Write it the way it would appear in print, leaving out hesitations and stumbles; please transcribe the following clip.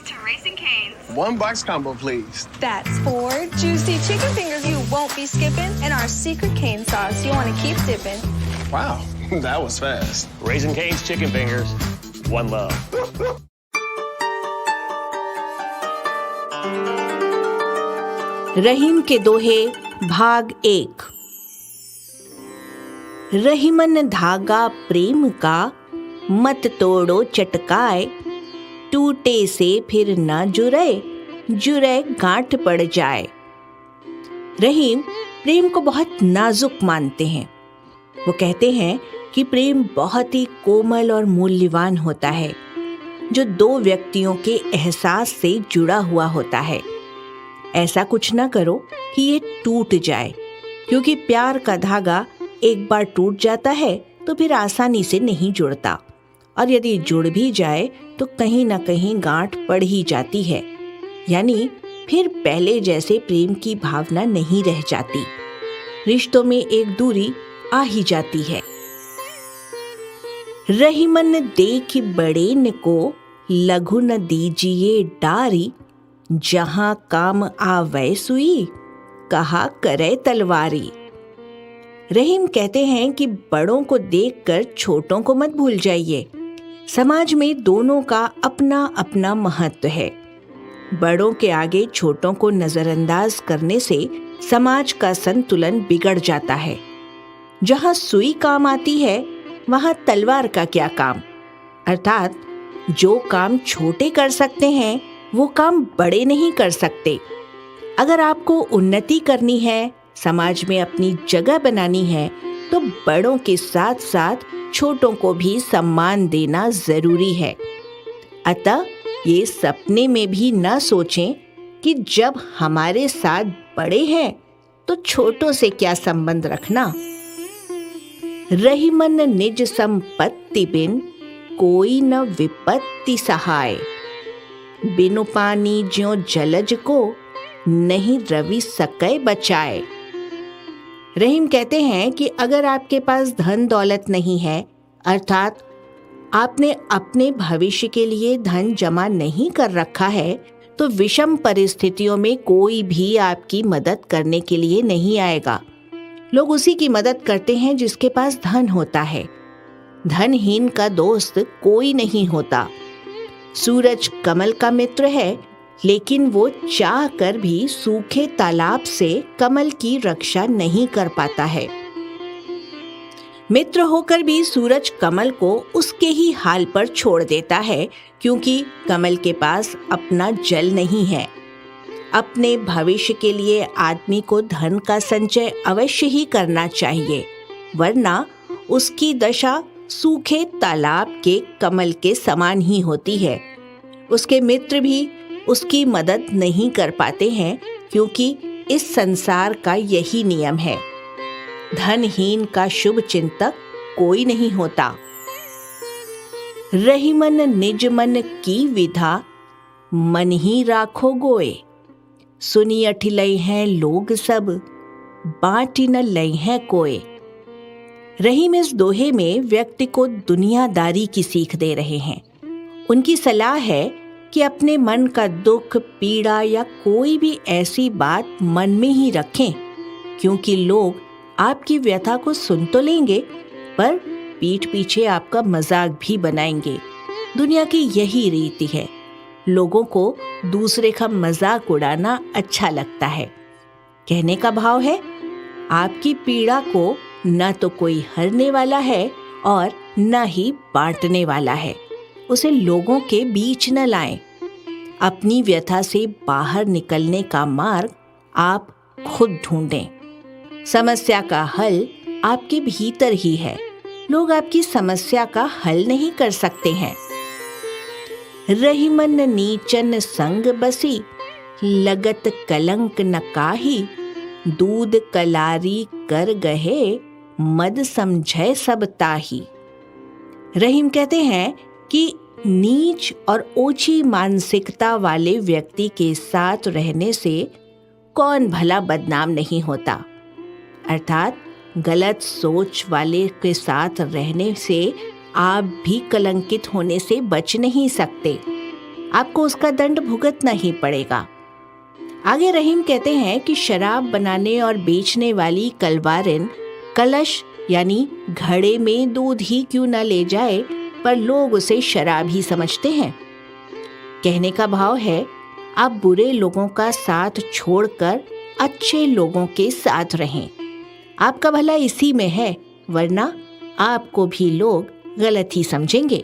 to Raising Cane's. One box combo, please. That's 4 juicy chicken fingers you won't be skipping, and our secret cane sauce you want to keep dipping. Wow, that was fast. Raising Cane's chicken fingers. One love. रहीम के दोहे भाग 1। रहीमन धागा प्रेम का मत तोड़ो चटकाए, टूटे से फिर ना जुड़े, जुड़े गांठ पड़ जाए। रहीम प्रेम को बहुत नाजुक मानते हैं। वो कहते हैं कि प्रेम बहुत ही कोमल और मूल्यवान होता है, जो दो व्यक्तियों के एहसास से जुड़ा हुआ होता है। ऐसा कुछ ना करो कि ये टूट जाए, क्योंकि प्यार का धागा एक बार टूट जाता है तो फिर आसानी से नहीं जुड़ता, और यदि जुड़ भी जाए तो कहीं ना कहीं गांठ पड़ ही जाती है, यानी फिर पहले जैसे प्रेम की भावना नहीं रह जाती। रिश्तों में एक दूरी आ ही जाती है। रहीमन देख बड़ेन को लघु न दीजिए डारी, जहां काम आवे सुई कहा करे तलवारी। रहीम कहते हैं कि बड़ों को देखकर छोटों को मत भूल जाइए। समाज में दोनों का अपना अपना महत्व है। बड़ों के आगे छोटों को नजरअंदाज करने से समाज का संतुलन बिगड़ जाता है। जहां सुई काम आती है वहां तलवार का क्या काम। अर्थात जो काम छोटे कर सकते हैं वो काम बड़े नहीं कर सकते। अगर आपको उन्नति करनी है, समाज में अपनी जगह बनानी है, तो बड़ों के साथ साथ छोटों को भी सम्मान देना जरूरी है। अतः ये सपने में भी न सोचें कि जब हमारे साथ बड़े हैं तो छोटों से क्या संबंध रखना। रहीमन निज संपत्ति बिन कोई न विपत्ति सहाय, बिनु पानी ज्यों जलज को नहीं रवि सकै बचाए। रहीम कहते हैं कि अगर आपके पास धन दौलत नहीं है, अर्थात आपने अपने भविष्य के लिए धन जमा नहीं कर रखा है, तो विषम परिस्थितियों में कोई भी आपकी मदद करने के लिए नहीं आएगा। लोग उसी की मदद करते हैं जिसके पास धन होता है। धनहीन का दोस्त कोई नहीं होता। सूरज कमल का मित्र है, लेकिन वो चाह कर भी सूखे तालाब से कमल की रक्षा नहीं कर पाता है। मित्र होकर भी सूरज कमल को उसके ही हाल पर छोड़ देता है, क्योंकि कमल के पास अपना जल नहीं है। अपने भविष्य के लिए आदमी को धन का संचय अवश्य ही करना चाहिए, वरना उसकी दशा सूखे तालाब के कमल के समान ही होती है। उसके मित्र भी उसकी मदद नहीं कर पाते हैं, क्योंकि इस संसार का यही नियम है। धनहीन का शुभ चिंतक कोई नहीं होता। रहीमन निज मन की विधा, मन ही राखो गोए, सुनी अठिलई हैं लोग सब, बाँटी न लई हैं कोए। रहीम इस दोहे में व्यक्ति को दुनियादारी की सीख दे रहे हैं। उनकी सलाह है कि अपने मन का दुख, पीड़ा या कोई भी ऐसी बात मन में ही रखें, क्योंकि लोग आपकी व्यथा को सुन तो लेंगे, पर पीठ पीछे आपका मजाक भी बनाएंगे। दुनिया की यही रीति है, लोगों को दूसरे का मजाक उड़ाना अच्छा लगता है। कहने का भाव है, आपकी पीड़ा को न तो कोई हरने वाला है और न ही बांटने वाला है। उसे लोगों के बीच न लाएं। अपनी व्यथा से बाहर निकलने का मार्ग आप खुद ढूंढें। समस्या का हल आपके भीतर ही है। लोग आपकी समस्या का हल नहीं कर सकते हैं। रहीमन नीचन संग बसी, लगत कलंक न काही, दूध कलारी कर गहे, मद समझे सब ताही। रहीम कहते हैं कि नीच और ओछी मानसिकता वाले व्यक्ति के साथ रहने से कौन भला बदनाम नहीं होता। अर्थात गलत सोच वाले के साथ रहने से आप भी कलंकित होने से बच नहीं सकते। आपको उसका दंड भुगतना ही पड़ेगा। आगे रहीम कहते हैं कि शराब बनाने और बेचने वाली कलवारिन कलश यानी घड़े में दूध ही क्यों न ले जाए, पर लोग उसे शराब ही समझते हैं। कहने का भाव है, आप बुरे लोगों का साथ छोड़कर अच्छे लोगों के साथ रहें। आपका भला इसी में है, वरना आपको भी लोग गलत ही समझेंगे।